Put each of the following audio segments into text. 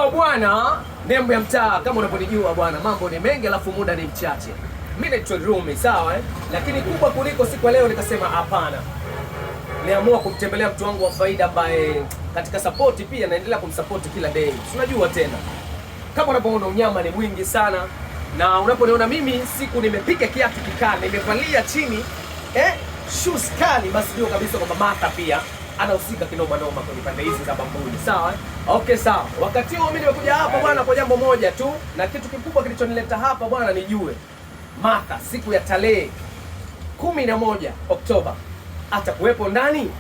Yo bwana, nembo ya mtaa kama unavyonijua bwana, mambo ni mengi alafu muda ni mchache. Mimi naitwa Rumi, sawa Lakini kubwa kuliko siku leo nikasema hapana. Niamua kumtembelea mtu wangu wa faida ambaye katika support pia naendelea kumsupport kila day. Unajua tena. Kama unapoona unyama ni mwingi sana na unaponiona mimi siku nimepiga kiatu kikali, nimevalia chini shoes kali, basi ndio kabisa kwamba Martha pia anahusika kinoma noma kwenye pande hizi za Bamburi, sawa Okay, sawa. Wakati huo mimi nimekuja hapa bwana kwa jambo moja tu, na kitu kikubwa kilichonileta hapa bwana nijue Martha siku ya tarehe 11 Oktoba atakuwepo ndani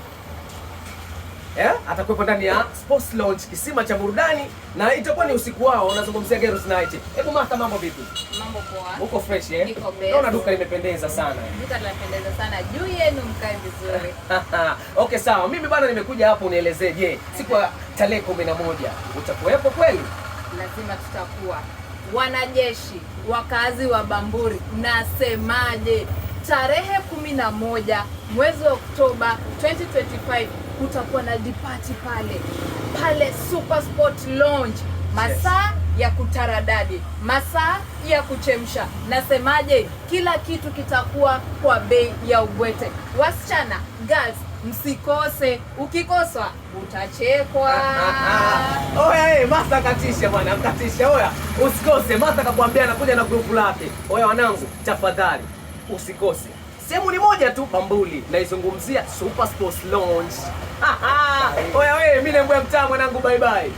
atakuwepo ndani ya Sports Lounge, kisima cha burudani, na itakuwa ni usiku wao, unazungumzia Girls Night. Hebu Martha, mambo vipi? Mambo poa. Uko fresh Naona duka limependeza sana. Duka linapendeza sana. Juu yenu mkae vizuri. Okay, sawa. Mimi bwana nimekuja hapo unielezee, je, siku ya tarehe 11 utakuwepo kweli? Lazima tutakuwa. Wanajeshi, wakazi wa Bamburi, nasemaje? Tarehe 11 mwezi wa Oktoba 2025 kutakuwa na party pale Super Sport Lounge. Masaa ya kutaradadi, masaa ya kuchemsha. Nasemaje? Kila kitu kitakuwa kwa bei ya ubwete. Wasichana, girls, msikose. Ukikosa utachekwa. Oya, Martha katisha bwana, mkatisha. Oya, usikose. Martha kakwambia anakuja na grupu lake. Oya wanangu, tafadhali usikose. Sehemu ni moja tu Bamburi, naizungumzia Super Sports Lounge. Oya mimi nembo ya mtaa mwanangu, bye bye.